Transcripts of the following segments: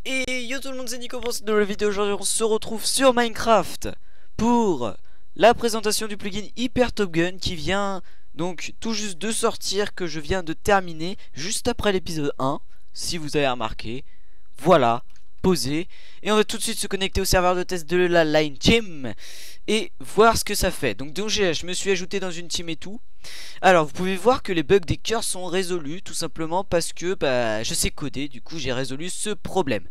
Et yo tout le monde, c'est Nico pour cette nouvelle vidéo. Aujourd'hui on se retrouve sur Minecraft pour la présentation du plugin Hyper Top Gun qui vient donc tout juste de sortir, que je viens de terminer juste après l'épisode 1, si vous avez remarqué. Voilà, posé. Et on va tout de suite se connecter au serveur de test de la Line Team et voir ce que ça fait. Donc je me suis ajouté dans une team et tout. Alors vous pouvez voir que les bugs des cœurs sont résolus, tout simplement parce que je sais coder, du coup j'ai résolu ce problème.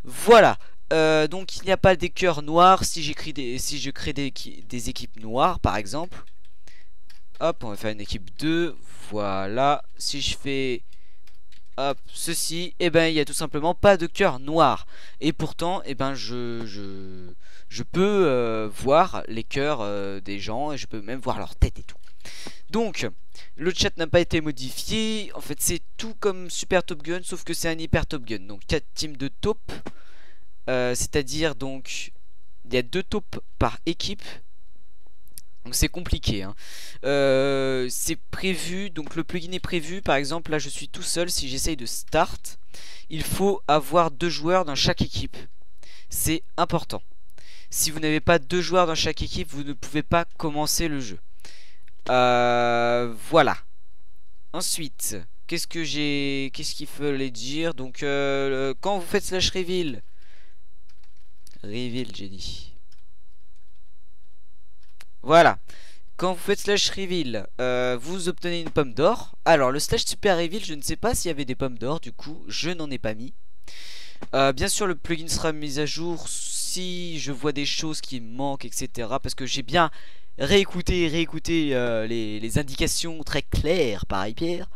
Voilà. Donc il n'y a pas des cœurs noirs si je crée des équipes noires par exemple. Hop, on va faire une équipe 2. Voilà. Si je fais hop ceci, et ben il n'y a tout simplement pas de cœur noir. Et pourtant je peux voir les cœurs des gens, et je peux même voir leur tête et tout. Donc le chat n'a pas été modifié. En fait c'est tout comme Super Top Gun, sauf que c'est un Hyper Top Gun. Donc 4 teams de taupe, c'est à dire donc il y a 2 taupes par équipe. Donc c'est compliqué hein. C'est prévu, donc le plugin est prévu. Par exemple là je suis tout seul. Si j'essaye de start, il faut avoir 2 joueurs dans chaque équipe. C'est important. Si vous n'avez pas 2 joueurs dans chaque équipe, vous ne pouvez pas commencer le jeu. Voilà. Ensuite, qu'est-ce qu'il fallait dire? Donc quand vous faites slash reveal j'ai dit. Voilà. Quand vous faites slash reveal, vous obtenez une pomme d'or. Alors le slash super reveal, je ne sais pas s'il y avait des pommes d'or, du coup je n'en ai pas mis. Bien sûr le plugin sera mis à jour si je vois des choses qui me manquent, etc. Parce que j'ai bien réécouter les indications très claires par Hyper.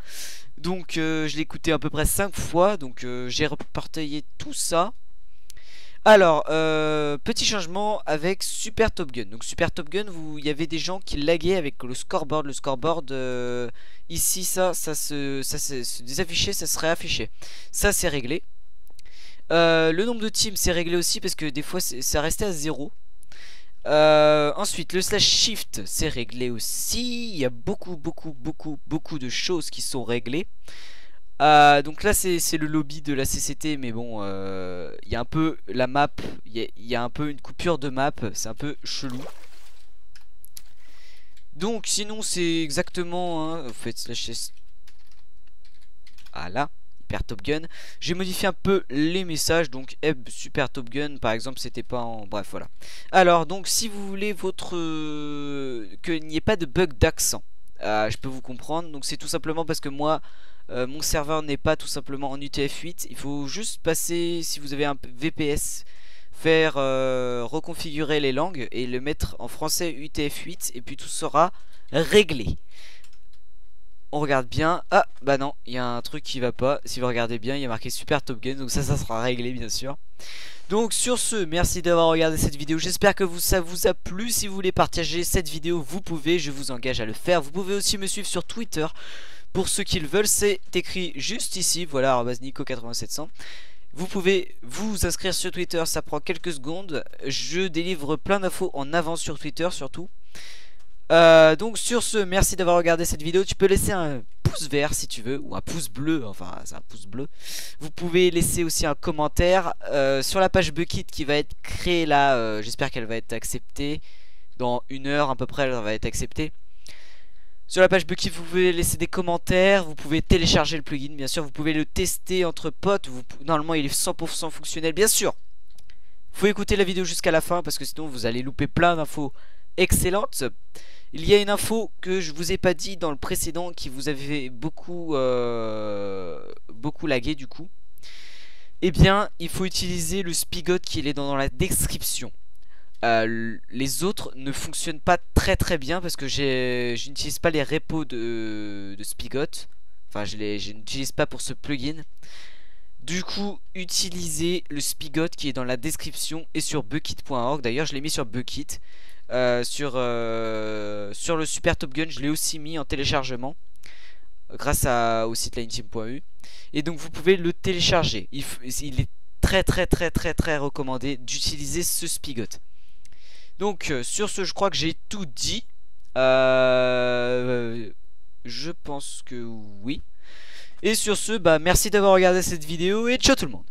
Donc je l'ai écouté à peu près 5 fois. Donc j'ai repartagé tout ça. Alors petit changement avec Super Top Gun. Donc Super Top Gun, il y avait des gens qui laguaient avec le scoreboard. Le scoreboard ici, ça se désaffichait, ça serait affiché. Ça c'est réglé. Le nombre de teams c'est réglé aussi, parce que des fois ça restait à 0. Ensuite le slash shift c'est réglé aussi. Il y a beaucoup de choses qui sont réglées. Donc là c'est le lobby de la CCT, mais bon il y a un peu la map, il y a un peu une coupure de map, c'est un peu chelou. Donc sinon c'est exactement hein, vous faites slash S. Voilà, Hyper Top Gun. J'ai modifié un peu les messages. Donc Super Top Gun par exemple c'était pas en... Bref voilà. Alors donc si vous voulez qu'il n'y ait pas de bug d'accent, je peux vous comprendre. Donc c'est tout simplement parce que moi mon serveur n'est pas tout simplement en UTF-8. Il faut juste passer, si vous avez un VPS, faire reconfigurer les langues et le mettre en français UTF-8, et puis tout sera réglé. On regarde bien. Ah bah non, il y a un truc qui va pas. Si vous regardez bien, il y a marqué Super Top Gun. Donc ça sera réglé bien sûr. Donc sur ce, merci d'avoir regardé cette vidéo. J'espère que ça vous a plu. Si vous voulez partager cette vidéo, vous pouvez. Je vous engage à le faire. Vous pouvez aussi me suivre sur Twitter. Pour ceux qui le veulent, c'est écrit juste ici. Voilà, @nico8700. Vous pouvez vous inscrire sur Twitter. Ça prend quelques secondes. Je délivre plein d'infos en avance sur Twitter surtout. Donc sur ce, merci d'avoir regardé cette vidéo. Tu peux laisser un pouce vert si tu veux, ou un pouce bleu, enfin c'est un pouce bleu. Vous pouvez laisser aussi un commentaire sur la page Bukkit qui va être créée là. J'espère qu'elle va être acceptée. Dans 1 heure à peu près elle va être acceptée. Sur la page Bukkit vous pouvez laisser des commentaires. Vous pouvez télécharger le plugin bien sûr. Vous pouvez le tester entre potes. Normalement il est 100% fonctionnel bien sûr. Faut écouter la vidéo jusqu'à la fin, parce que sinon vous allez louper plein d'infos excellentes. Il y a une info que je vous ai pas dit dans le précédent, qui vous avait beaucoup lagué du coup. Eh bien il faut utiliser le Spigot qui est dans la description. Les autres ne fonctionnent pas très bien, parce que je n'utilise pas les repos de Spigot. Enfin je n'utilise pas pour ce plugin. Du coup utilisez le Spigot qui est dans la description et sur bukkit.org. D'ailleurs je l'ai mis sur Bukkit. Sur le Super Top Gun je l'ai aussi mis en téléchargement grâce au site lineteam.eu. Et donc vous pouvez le télécharger. Il est très recommandé d'utiliser ce Spigot. Donc sur ce je crois que j'ai tout dit. Je pense que oui. Et sur ce merci d'avoir regardé cette vidéo et ciao tout le monde.